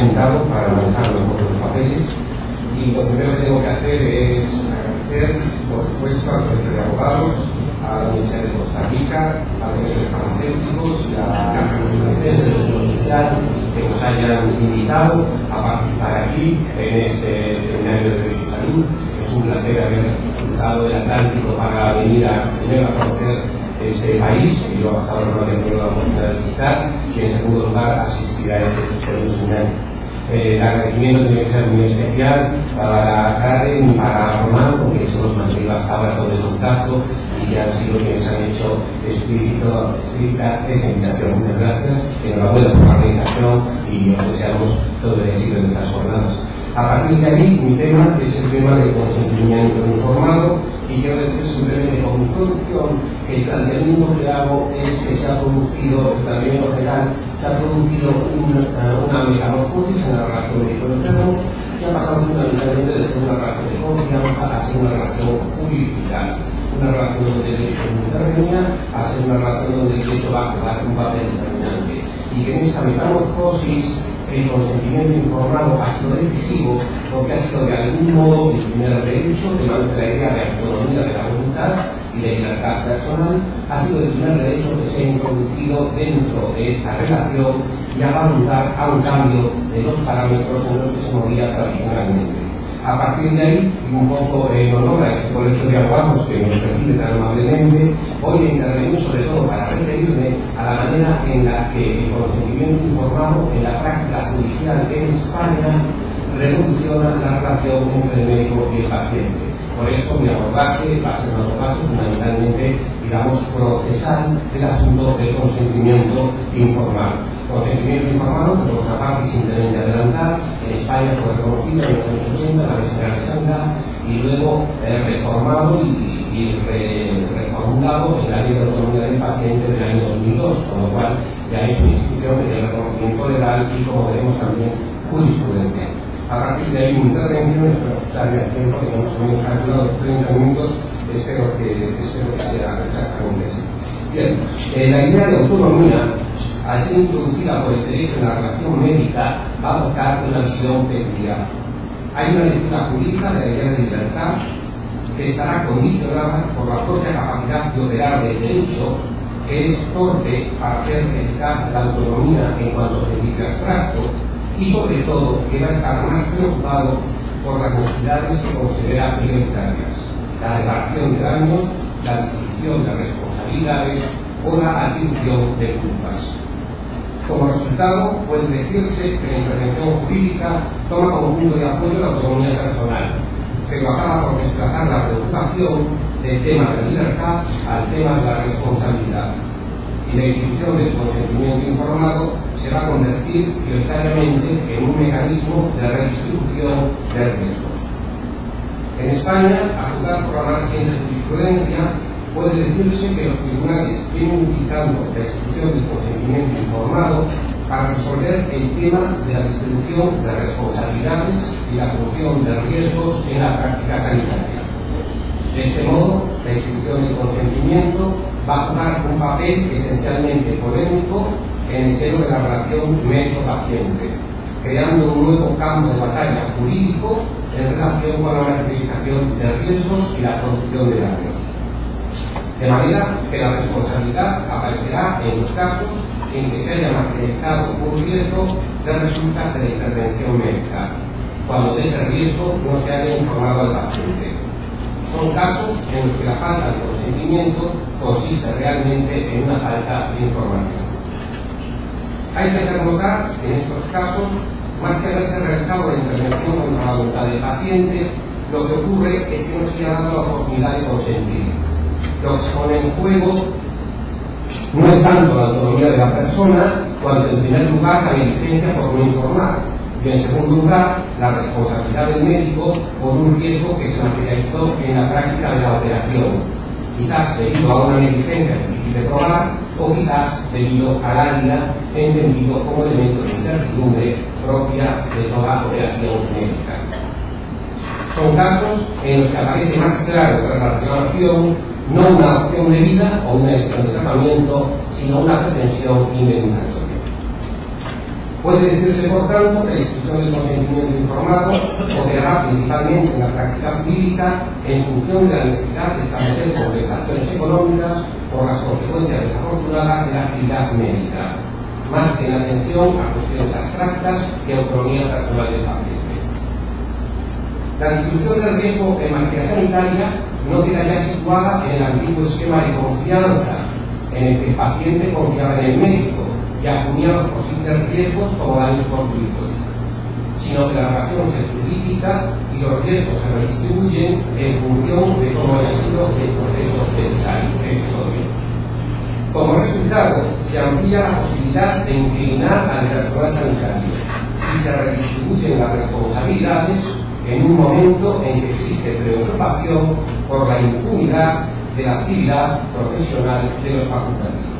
sentado para analizar mejor los papeles. Y lo primero que tengo que hacer es agradecer, por supuesto, al Colegio de Abogados, a la Universidad de Costa Rica, a los medios farmacéuticos y a la Caja de del Seguro Social que nos hayan invitado a participar aquí en este seminario de Derecho y Salud. Es un placer haber cruzado el Atlántico para venir primero a conocer este país, que yo hasta ahora no había tenido la oportunidad de visitar, y en segundo lugar asistir a este seminario. El agradecimiento tiene que ser muy especial para Karen y para Román, porque se nos mantenido hasta ahora todo el contacto y que han sido quienes han hecho explícita esta invitación. Muchas gracias, enhorabuena por la organización y os deseamos todo el éxito en estas jornadas. A partir de ahí, mi tema es el tema del consentimiento informado, y quiero decir simplemente como introducción que el planteamiento que hago es que se ha producido, el planteamiento general, se ha producido una metamorfosis en la relación médico-enfermo que ha pasado fundamentalmente de ser una relación de confianza a ser una relación jurídica, una relación donde el derecho no intervenía a ser una relación donde el derecho va a jugar un papel determinante, y que en esta metamorfosis el consentimiento informado ha sido decisivo porque ha sido de algún modo el primer derecho, de la idea de autonomía de la voluntad y de libertad personal, ha sido el primer derecho que se ha introducido dentro de esta relación y ha apuntar a un cambio de los parámetros en los que se movía tradicionalmente. A partir de ahí, y un poco en honor a este colegio de abogados que nos recibe tan amablemente, voy a intervenir sobre todo para referirme a la manera en la que el consentimiento informado en la práctica judicial en España revoluciona la relación entre el médico y el paciente. Por eso mi abordaje va a ser un abordaje fundamentalmente, digamos, procesal del asunto del consentimiento informado. Consentimiento informado, que por otra parte, simplemente adelantar, en España fue reconocido en los años 80 la Ley General de Sanidad y luego reformado y reformulado en la Ley de Autonomía del Paciente del año 2002, con lo cual ya es una institución que tiene reconocimiento legal y, como veremos, también jurisprudencia. A partir de ahí, mi intervención, espero que salga el tiempo, tenemos menos calculado 30 minutos, espero que sea exactamente así. Bien, la idea de autonomía, al ser introducida por el derecho en la relación médica, va a adoptar una visión peculiar. Hay una lectura jurídica de la idea de libertad que estará condicionada por la propia capacidad de operar del derecho, que es torpe para hacer eficaz la autonomía en cuanto a principio abstracto, y sobre todo que va a estar más preocupado por las necesidades que considera prioritarias: la reparación de daños, la distribución de responsabilidades o la atribución de culpas. Como resultado, puede decirse que la intervención jurídica toma como punto de apoyo la autonomía personal, pero acaba por desplazar la preocupación del tema de la libertad al tema de la responsabilidad. Y la institución del consentimiento informado se va a convertir prioritariamente en un mecanismo de redistribución de riesgos. En España, a juzgar por la más reciente jurisprudencia, puede decirse que los tribunales vienen utilizando la institución del consentimiento informado para resolver el tema de la distribución de responsabilidades y la solución de riesgos en la práctica sanitaria. De este modo, la institución del consentimiento va a jugar un papel esencialmente polémico en el seno de la relación médico-paciente, creando un nuevo campo de batalla jurídico en relación con la materialización de riesgos y la producción de daños. De manera que la responsabilidad aparecerá en los casos en que se haya materializado un riesgo de resultas de la intervención médica, cuando de ese riesgo no se haya informado al paciente. Son casos en los que la falta de consentimiento consiste realmente en una falta de información. Hay que hacer notar que en estos casos, más que haberse realizado la intervención contra la voluntad del paciente, lo que ocurre es que no se le ha dado la oportunidad de consentir. Lo que se pone en juego no es tanto la autonomía de la persona, cuanto en primer lugar la negligencia por no informar, y en segundo lugar la responsabilidad del médico por un riesgo que se materializó en la práctica de la operación, quizás debido a una negligencia difícil de probar o quizás debido al área entendido como elemento de incertidumbre propia de toda operación médica. Son casos en los que aparece más claro tras la reclamación no una opción de vida o una elección de tratamiento, sino una pretensión indemnizatoria. Puede decirse, por tanto, que la institución del consentimiento informado operará principalmente en la práctica jurídica en función de la necesidad de establecer compensaciones económicas por las consecuencias desafortunadas de la actividad médica, más que en atención a cuestiones abstractas que autonomía personal del paciente. La distribución del riesgo en materia sanitaria no queda ya situada en el antiguo esquema de confianza, en el que el paciente confiaba en el médico y asumía los posibles riesgos como daños fortuitos, sino que la relación se fluidifica y los riesgos se redistribuyen en función de cómo haya sido el proceso decisorio. Como resultado, se amplía la posibilidad de incriminar al personal sanitario y se redistribuyen las responsabilidades en un momento en que existe preocupación por la impunidad de la actividad profesional de los facultativos.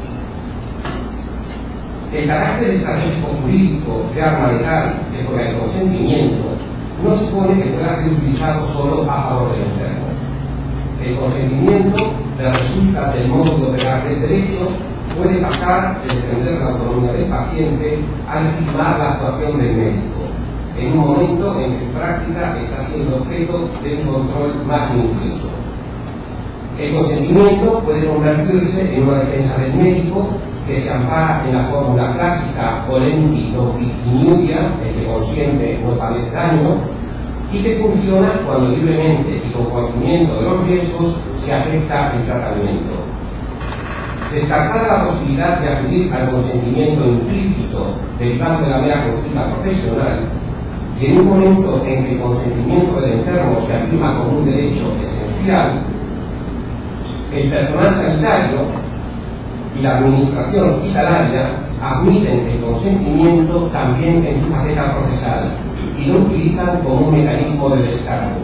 El carácter estratégico jurídico de arma legal que fuera el consentimiento no supone que pueda ser utilizado solo a favor del enfermo. El consentimiento, de resultas del modo de operar del derecho, puede pasar de defender la autonomía del paciente a legitimar la actuación del médico, en un momento en que su práctica está siendo objeto de un control más minucioso. El consentimiento puede convertirse en una defensa del médico que se ampara en la fórmula clásica Volenti non fit iniuria, el que consiente no padece daño, y que funciona cuando libremente y con conocimiento de los riesgos se acepta el tratamiento. Descartada la posibilidad de acudir al consentimiento implícito derivado de la mera consulta profesional, y en un momento en que el consentimiento del enfermo se afirma como un derecho esencial, el personal sanitario y la administración hospitalaria admiten el consentimiento también en su faceta procesal y lo utilizan como un mecanismo de descargo.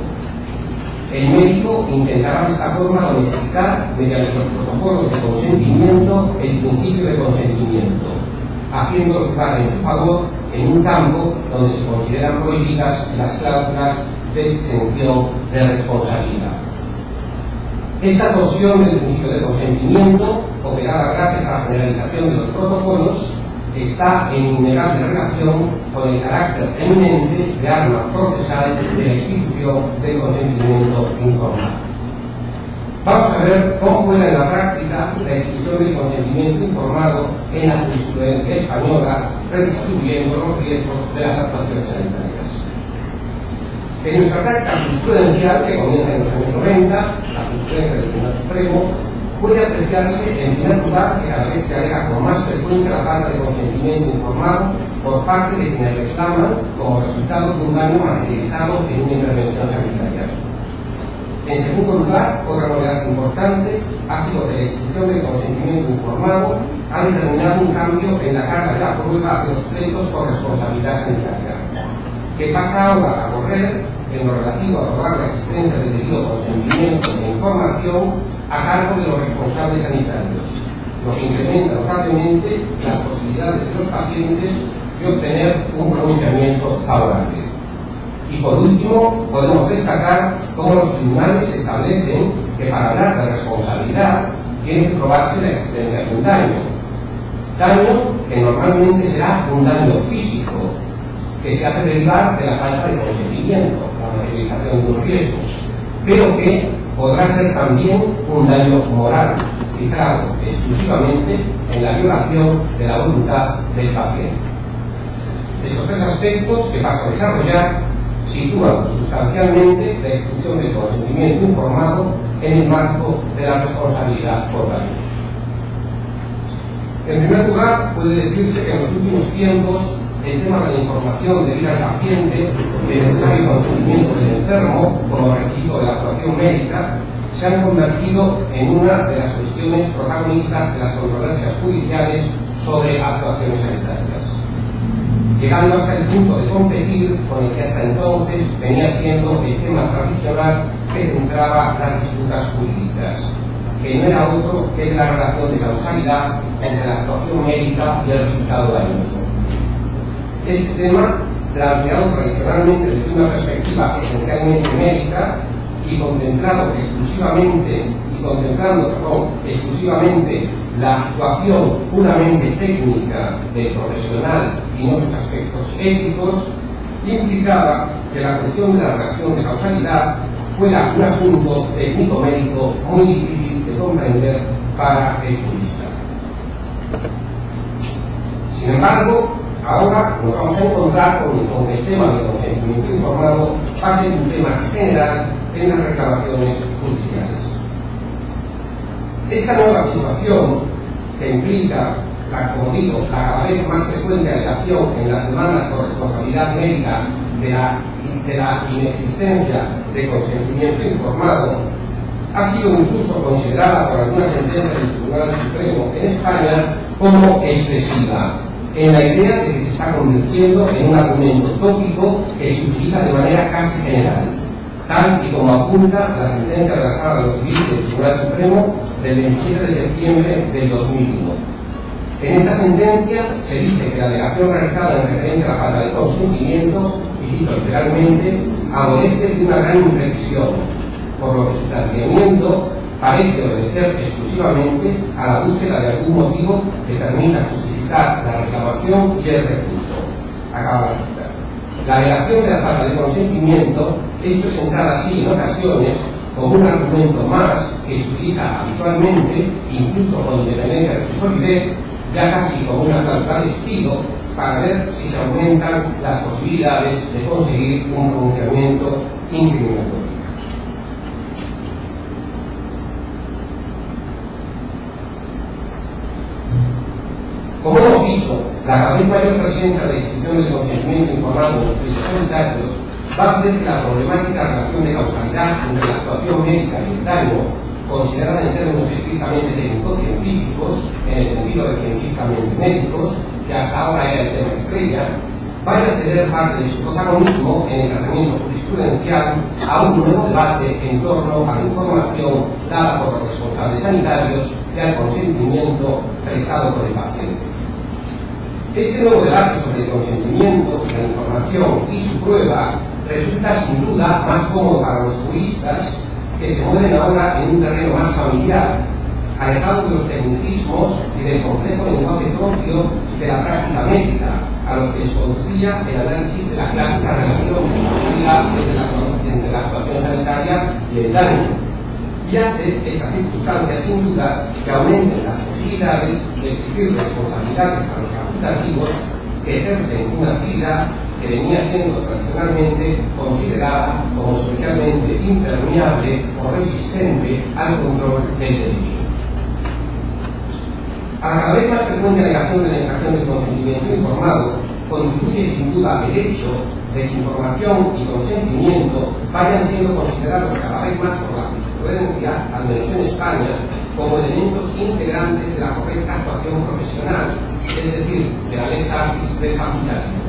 El médico intentará de esta forma domesticar, mediante los protocolos de consentimiento, el principio de consentimiento, haciendo jugar en su favor en un campo donde se consideran prohibidas las cláusulas de exención de responsabilidad. Esta torsión del principio de consentimiento, operada gracias a la generalización de los protocolos, está en innegable relación con el carácter eminente de arma procesal de la institución del consentimiento informal. Vamos a ver cómo juega en la práctica la institución del consentimiento informado en la jurisprudencia española, redistribuyendo los riesgos de las actuaciones sanitarias. En nuestra práctica jurisprudencial, que comienza en los años 90, la jurisprudencia del Tribunal Supremo, puede apreciarse en primer lugar que cada vez se alega con más frecuencia la falta de consentimiento informado por parte de quienes reclaman como resultado de un daño materializado en una intervención sanitaria. En segundo lugar, otra novedad importante ha sido que la institución del consentimiento informado ha determinado un cambio en la carga de la prueba de los pleitos por responsabilidad sanitaria, que pasa ahora a correr en lo relativo a probar la existencia del debido consentimiento e información a cargo de los responsables sanitarios, lo que incrementa notablemente las posibilidades de los pacientes de obtener un pronunciamiento favorable. Y por último, podemos destacar cómo los tribunales establecen que para hablar de responsabilidad tiene que probarse la existencia de un daño que normalmente será un daño físico, que se hace derivar de la falta de consentimiento, la materialización de los riesgos, pero que podrá ser también un daño moral, cifrado exclusivamente en la violación de la voluntad del paciente. Estos tres aspectos que paso a desarrollar sitúan sustancialmente la institución del consentimiento informado en el marco de la responsabilidad por daños. En primer lugar, puede decirse que en los últimos tiempos el tema de la información debida al paciente y el necesario consentimiento del enfermo como requisito de la actuación médica se han convertido en una de las cuestiones protagonistas de las controversias judiciales sobre actuaciones sanitarias, llegando hasta el punto de competir con el que hasta entonces venía siendo el tema tradicional que centraba las disputas jurídicas, que no era otro que la relación de causalidad entre la actuación médica y el resultado dañoso. Este tema, planteado tradicionalmente desde una perspectiva esencialmente médica y contemplando exclusivamente la actuación puramente técnica del profesional y no sus aspectos éticos, implicaba que la cuestión de la relación de causalidad fuera un asunto técnico-médico muy difícil de comprender para el jurista. Sin embargo, ahora nos vamos a encontrar con el tema del consentimiento informado va a ser un tema general en las reclamaciones judiciales. Esta nueva situación que implica, como digo, la cada vez más frecuente alegación en las demandas por responsabilidad médica de la inexistencia de consentimiento informado, ha sido incluso considerada por algunas sentencias del Tribunal Supremo en España como excesiva, en la idea de que se está convirtiendo en un argumento tópico que se utiliza de manera casi general, tal y como apunta la sentencia de la Sala de lo Civil del Tribunal Supremo del 27 de septiembre del 2001. En esta sentencia se dice que la alegación realizada en referencia a la falta de consentimiento, y cito literalmente, adolece de una gran imprecisión, por lo que su planteamiento parece obedecer exclusivamente a la búsqueda de algún motivo que permita justificar la reclamación y el recurso. Acaba de citar. La alegación de la falta de consentimiento es presentada así en ocasiones como un argumento más que se utiliza habitualmente, incluso con independencia de su solidez, ya casi como una cláusula de estilo, para ver si se aumentan las posibilidades de conseguir un pronunciamiento incriminatorio. Como hemos dicho, la cada vez mayor presencia de la institución del consentimiento informado en los delitos sanitarios va a hacer que la problemática de relación de causalidad entre la actuación médica y el daño, considerada en términos estrictamente técnico-científicos, en el sentido de científicamente médicos, que hasta ahora era el tema estrella, vaya a ceder parte de su protagonismo en el tratamiento jurisprudencial a un nuevo debate en torno a la información dada por los responsables sanitarios y al consentimiento prestado por el paciente. Este nuevo debate sobre el consentimiento, la información y su prueba resulta sin duda más cómodo para los juristas que se mueven ahora en un terreno más familiar, alejado de los tecnicismos y del complejo lenguaje propio de la práctica médica, a los que les conducía el análisis de la clásica relación entre la actuación sanitaria y el daño, y hace esta circunstancia sin duda que aumenten las posibilidades de exigir responsabilidades a los facultativos que ejercen una actividad que venía siendo tradicionalmente considerada como especialmente impermeable o resistente al control del derecho. A la cada vez más frecuente alegación de la infracción del consentimiento informado contribuye sin duda el hecho de que información y consentimiento vayan siendo considerados cada vez más por la jurisprudencia, al menos en España, como elementos integrantes de la correcta actuación profesional, es decir, de la lex artis del facultativo.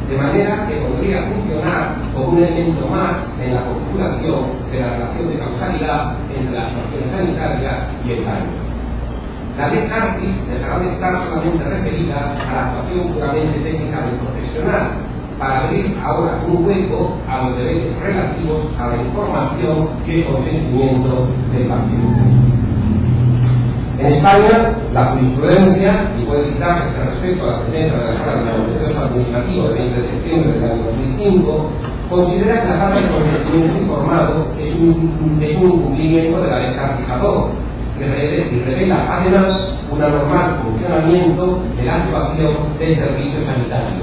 De manera que podría funcionar como un elemento más en la configuración de la relación de causalidad entre la actuación sanitaria y el daño. La lex artis dejará de estar solamente referida a la actuación puramente técnica del profesional, para abrir ahora un hueco a los deberes relativos a la información y el consentimiento del paciente. En España, la jurisprudencia, y puede citarse hasta respecto a la sentencia de la Sala de Contencioso Administrativo del 20 de septiembre del año 2005, considera que la falta de consentimiento informado es un incumplimiento de la lex artis ad hoc, y revela además un anormal funcionamiento de la actuación del servicio sanitario,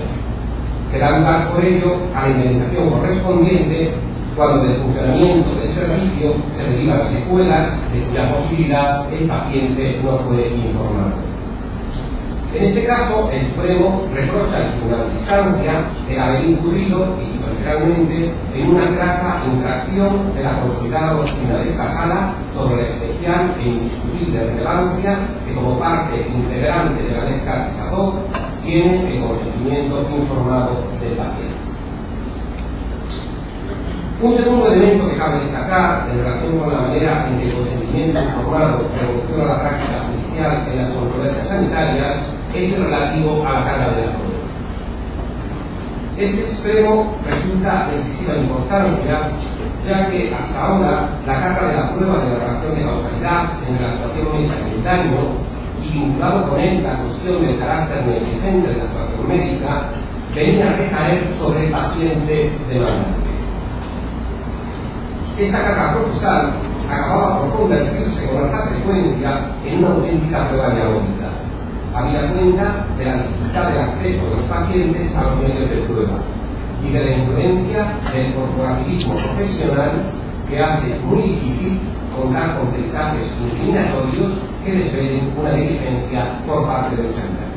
que da lugar por ello a la indemnización correspondiente cuando del funcionamiento del servicio se derivan secuelas de cuya posibilidad el paciente no fue informado. En este caso, el Supremo reprocha al Tribunal de Instancia el haber incurrido, y cito literalmente, en una grasa infracción de la consolidada doctrina de esta sala sobre la especial e indiscutible relevancia que, como parte integrante de la lex artis ad hoc, tiene el consentimiento informado del paciente. Un segundo elemento que cabe destacar en relación con la manera en que el consentimiento informado revoluciona la práctica judicial en las controversias sanitarias es el relativo a la carga de la prueba. Este extremo resulta de decisiva importancia, ya que hasta ahora la carga de la prueba de la relación de causalidad entre la actuación médica y el daño, y vinculado con él la cuestión del carácter negligente de la actuación médica, venía a recaer sobre el paciente demandante. Esta carga procesal acababa por convertirse con alta frecuencia en una auténtica prueba diabólica, habida cuenta de la dificultad de acceso de los pacientes a los medios de prueba y de la influencia del corporativismo profesional que hace muy difícil contar con peritajes incriminatorios que desvelen una negligencia por parte de los sanitarios.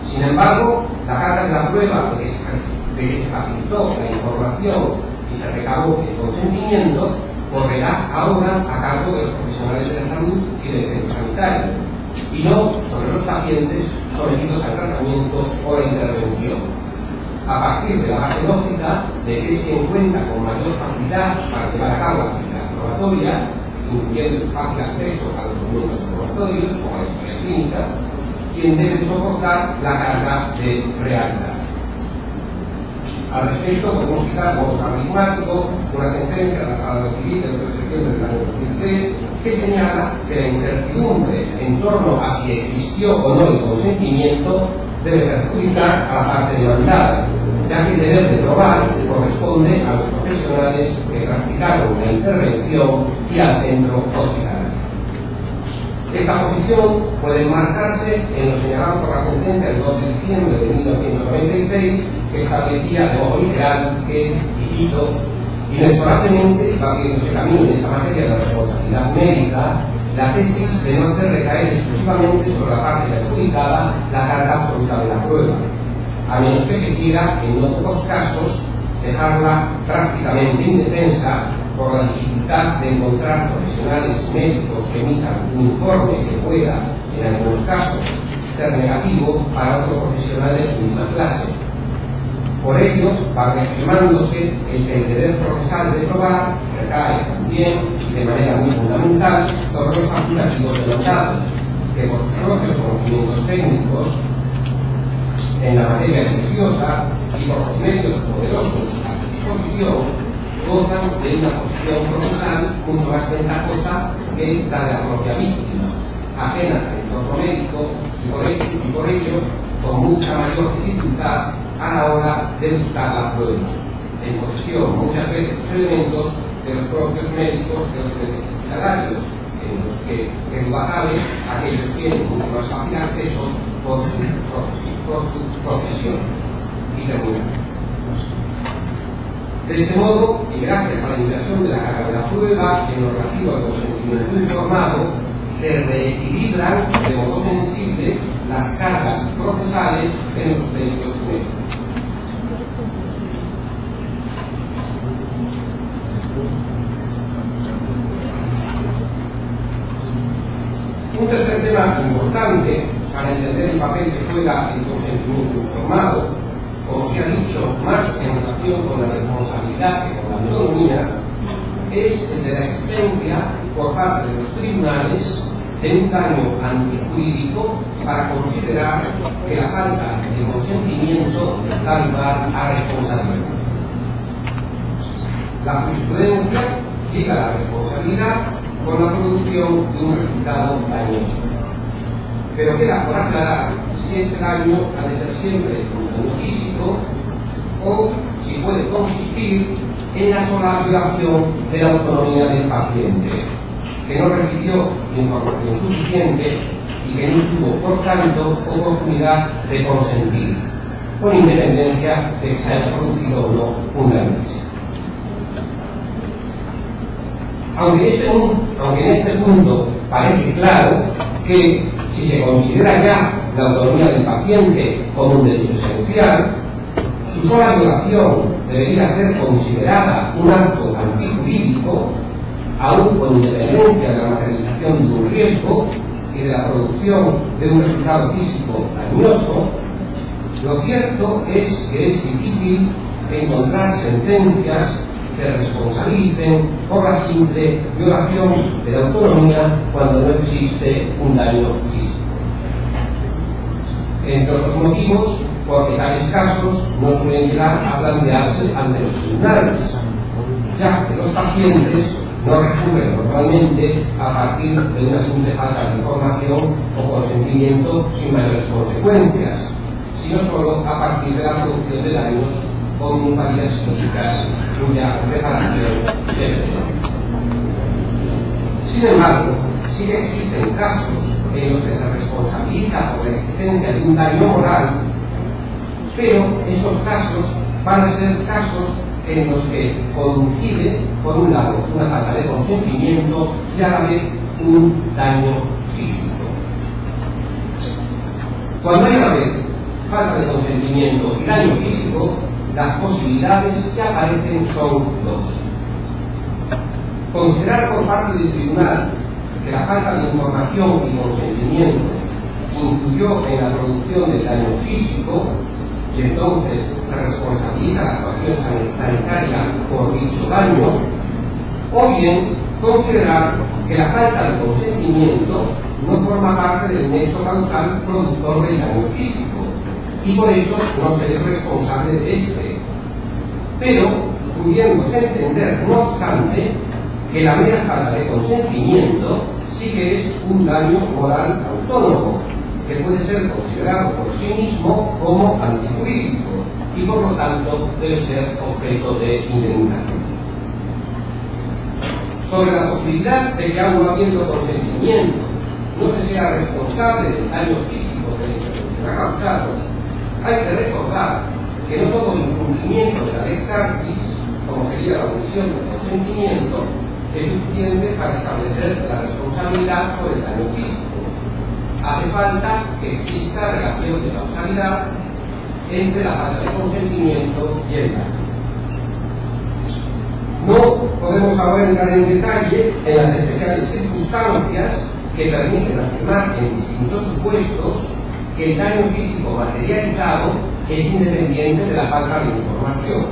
Sin embargo, la carga de la prueba de que se facilitó la información y se recabó el consentimiento correrá ahora a cargo de los profesionales de la salud y del centro sanitario, y no sobre los pacientes sometidos al tratamiento o a la intervención, a partir de la base lógica de que es quien cuenta con mayor facilidad para llevar a cabo la actividad probatoria, incluyendo el fácil acceso a los documentos probatorios como la historia clínica, quien debe soportar la carga de realizar. Al respecto, podemos citar como paradigmático una sentencia de la Sala Civil del 3 de septiembre del año 2003 que señala que la incertidumbre en torno a si existió o no el consentimiento debe perjudicar a la parte demandada, ya que el deber de probar corresponde a los profesionales que practicaron la intervención y al centro hospitalario. Esta posición puede enmarcarse en lo señalado por la sentencia del 2 de diciembre de 1996, que establecía de modo literal que, y cito, inexorablemente va abriéndose camino en esta materia de responsabilidad médica, la tesis de no hacer recaer exclusivamente sobre la parte perjudicada la carga absoluta de la prueba, a menos que se quiera, en no pocos casos, dejarla prácticamente indefensa por la dificultad de encontrar profesionales médicos que emitan un informe que pueda, en algunos casos, ser negativo para otro profesional de su misma clase. Por ello, va reafirmándose el que el deber procesal de probar recae también, y de manera muy fundamental, sobre los facultativos de los datos, que por sus propios conocimientos técnicos en la materia litigiosa y por los medios poderosos a su disposición, gozan de una posición procesal mucho más ventajosa que la de la propia víctima, ajena al entorno médico y por ello con mucha mayor dificultad a la hora de buscar la prueba, en posesión muchas veces los elementos de los propios médicos de los centros hospitalarios, en los que duda cabe aquellos tienen mucho más fácil acceso por su profesión y terminar. De este modo, y gracias a la inversión de la carga de la prueba en lo relativo al consentimiento informado, se reequilibran de modo sensible las cargas procesales en los medios médicos. Un tercer tema importante para entender el papel que juega el consentimiento informado, como se ha dicho, más en relación con la responsabilidad que con la autonomía, es el de la existencia por parte de los tribunales de un daño antijurídico para considerar que la falta de consentimiento da lugar a responsabilidad. La jurisprudencia liga la responsabilidad con la producción de un resultado dañoso. Pero queda por aclarar si este daño ha de ser siempre un daño físico o si puede consistir en la sola violación de la autonomía del paciente, que no recibió información suficiente y que no tuvo, por tanto, oportunidad de consentir, con independencia de que se haya producido o no un daño físico. Aunque en este punto parece claro que si se considera ya la autonomía del paciente como un derecho esencial, su sola violación debería ser considerada un acto antijurídico, aún con independencia de la materialización de un riesgo y de la producción de un resultado físico dañoso. Lo cierto es que es difícil encontrar sentencias que responsabilicen por la simple violación de la autonomía cuando no existe un daño físico. Entre otros motivos, porque tales casos no suelen llegar a plantearse ante los tribunales, ya que los pacientes no recurren normalmente a partir de una simple falta de información o consentimiento sin mayores consecuencias, sino solo a partir de la producción de daños o minusvalías físicas cuya reparación se requiere. Sin embargo, sí que existen casos en los que se responsabiliza por la existencia de un daño moral, pero estos casos van a ser casos en los que coincide, por un lado, una falta de consentimiento y a la vez un daño físico. Cuando hay a la vez falta de consentimiento y daño físico, las posibilidades que aparecen son dos. Considerar por parte del tribunal que la falta de información y consentimiento influyó en la producción del daño físico y entonces se responsabiliza la actuación sanitaria por dicho daño, o bien considerar que la falta de consentimiento no forma parte del nexo causal productor del daño físico y por eso no se es responsable de este, pero pudiéndose entender, no obstante, que la mera falta de consentimiento sí que es un daño moral autónomo, que puede ser considerado por sí mismo como antijurídico y por lo tanto debe ser objeto de indemnización. Sobre la posibilidad de que aún no habiendo consentimiento no se sea responsable del daño físico que la intervención ha causado, hay que recordar que no todo incumplimiento de la lex artis, como sería la omisión del consentimiento, es suficiente para establecer la responsabilidad por el daño físico. Hace falta que exista relación de causalidad entre la falta de consentimiento y el daño. No podemos ahora entrar en detalle en las especiales circunstancias que permiten afirmar en distintos supuestos que el daño físico materializado es independiente de la falta de información.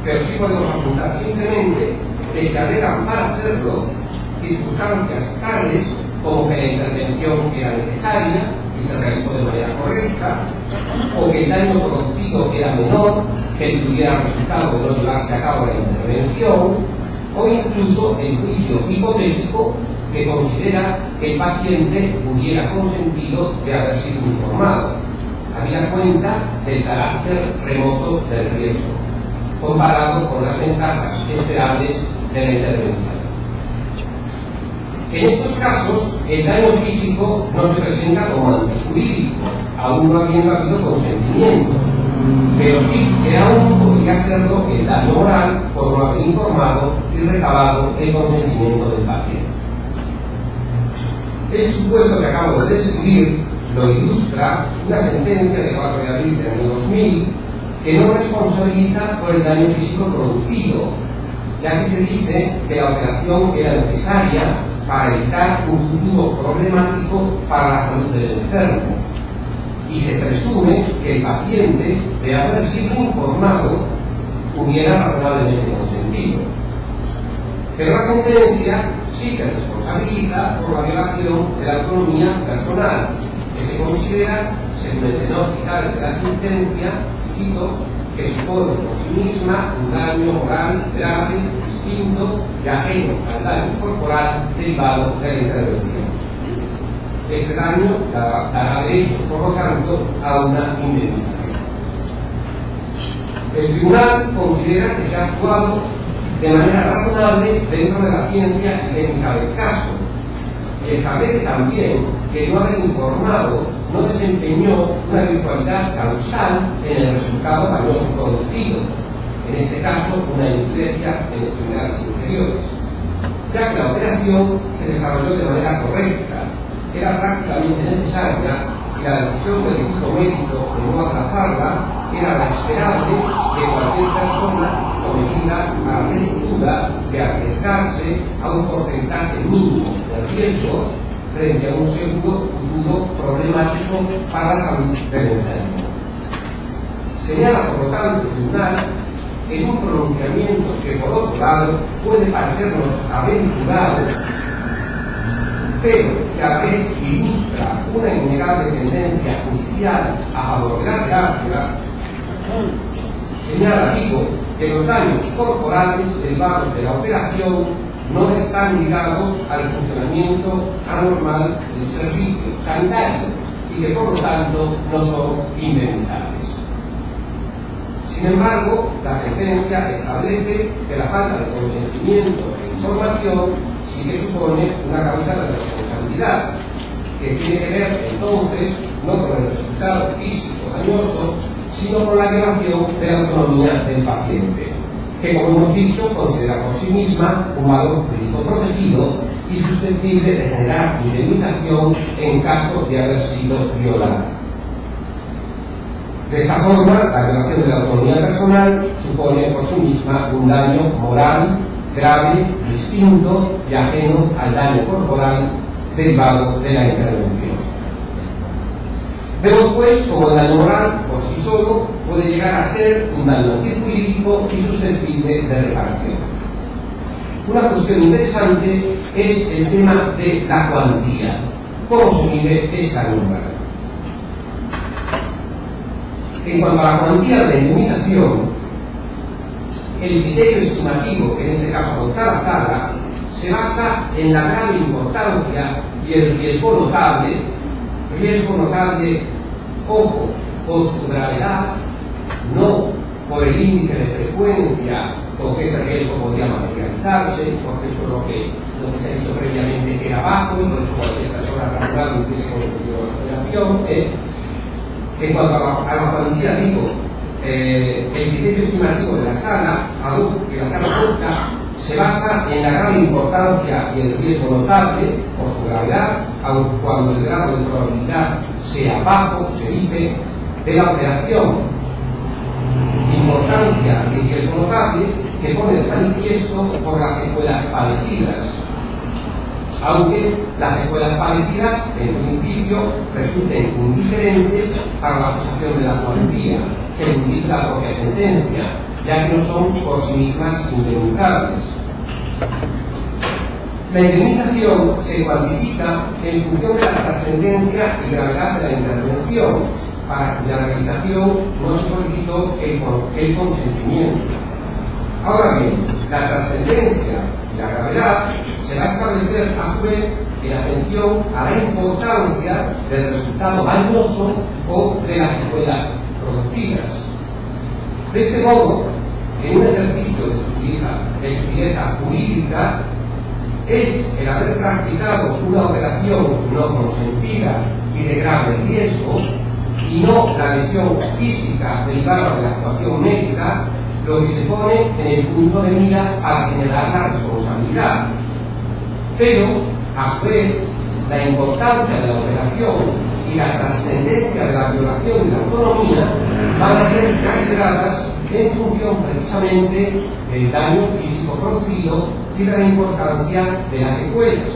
Pero sí podemos apuntar simplemente que se alegan para hacerlo circunstancias tales como que la intervención era necesaria y se realizó de manera correcta, o que el daño producido era menor que el que hubiera resultado de no llevarse a cabo la intervención, o incluso el juicio hipotético que considera que el paciente hubiera consentido de haber sido informado, habida cuenta del carácter remoto del riesgo, comparado con las ventajas esperables de la intervención. En estos casos, el daño físico no se presenta como antijurídico, aún no habiendo habido consentimiento, pero sí que aún podría serlo el daño moral por no haber informado y recabado el consentimiento del paciente. Este supuesto que acabo de describir lo ilustra una sentencia de 4 de abril del año 2000 que no responsabiliza por el daño físico producido, ya que se dice que la operación era necesaria para evitar un futuro problemático para la salud del enfermo, y se presume que el paciente, de haber sido informado, hubiera razonablemente consentido. Pero la sentencia sí que responsabiliza por la violación de la autonomía personal, que se considera, según el tenor cital de la sentencia, cito, que supone por sí misma un daño moral grave, distinto y ajeno al daño corporal derivado de la intervención. Este daño dará derecho, por lo tanto, a una indemnización. El tribunal considera que se ha actuado de manera razonable dentro de la ciencia y técnica del caso. Establece también que no haber informado no desempeñó una virtualidad causal en el resultado dañoso producido, en este caso una hemiplegia en extremidades inferiores, ya que la operación se desarrolló de manera correcta, era prácticamente necesaria y la decisión del equipo médico de no aplazarla era la esperable de cualquier persona sometida a la tesitura de arriesgarse a un porcentaje mínimo de riesgos frente a un seguro futuro problemático para la salud del enfermo. Señala, por lo tanto, el tribunal en un pronunciamiento que, por otro lado, puede parecernos aventurado, pero que a la vez ilustra una innegable tendencia judicial a favor de la gracia, señala, digo, que los daños corporales derivados de la operación no están ligados al funcionamiento anormal del servicio sanitario y que por lo tanto no son indemnizables. Sin embargo, la sentencia establece que la falta de consentimiento e información sí que supone una causa de responsabilidad, que tiene que ver entonces no con el resultado físico dañoso, sino con la violación de la autonomía del paciente, que, como hemos dicho, considera por sí misma un valor jurídico protegido y susceptible de generar indemnización en caso de haber sido violada. De esta forma, la violación de la autonomía personal supone por sí misma un daño moral grave, distinto y ajeno al daño corporal derivado de la intervención. Vemos pues cómo el daño moral por sí solo puede llegar a ser un daño antijurídico y susceptible de reparación. Una cuestión interesante es el tema de la cuantía. ¿Cómo se mide esta número? En cuanto a la cuantía de la indemnización, el criterio estimativo que en este caso adopta la Sala se basa en la grave importancia y el riesgo notable, ojo, por su gravedad, no por el índice de frecuencia con que ese riesgo podría materializarse, porque eso es lo que se ha dicho previamente que era bajo y por eso cualquier persona natural no tiene consideración. En cuanto a la cuantía, digo, el criterio estimativo de la Sala, que la Sala adopta, se basa en la gran importancia y el riesgo notable por su gravedad, aun cuando el grado de probabilidad sea bajo, se dice, de la operación. Importancia y riesgo notable que pone de manifiesto por las secuelas padecidas, aunque las secuelas padecidas en principio resulten indiferentes para la fijación de la cuantía, según dice la propia sentencia, ya que no son por sí mismas indemnizables. La indemnización se cuantifica en función de la trascendencia y gravedad de la intervención, para cuya realización no se solicitó el consentimiento. Ahora bien, la trascendencia y la gravedad se va a establecer a su vez en atención a la importancia del resultado dañoso o de las secuelas producidas. De este modo, en un ejercicio de sutileza jurídica, es el haber practicado una operación no consentida y de grave riesgo, y no la lesión física derivada de la actuación médica, lo que se pone en el punto de mira para señalar la responsabilidad. Pero, a su vez, la importancia de la operación y la trascendencia de la violación de la autonomía van a ser calibradas en función precisamente del daño físico producido y de la importancia de las secuelas.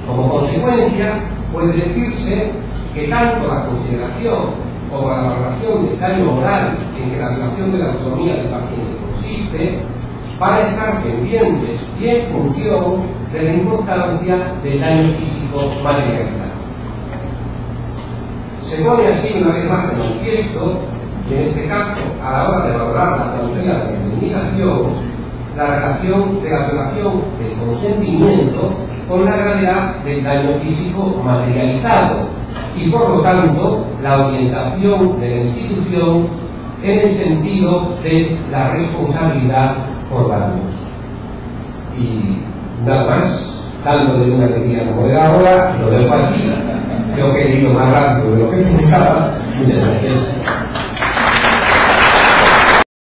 Como consecuencia, puede decirse que tanto la consideración como la valoración del daño moral en que la violación de la autonomía del paciente consiste van a estar pendientes y en función de la importancia del daño físico materializado. Se pone así una vez más de manifiesto, y en este caso, a la hora de valorar la cuantía de la indemnización, la relación de la violación del consentimiento con la gravedad del daño físico materializado y, por lo tanto, la orientación de la institución en el sentido de la responsabilidad por daños. Y nada más, dándole una alegría como era ahora, lo dejo aquí. Creo que he leído más rápido de lo que pensaba. Muchas gracias.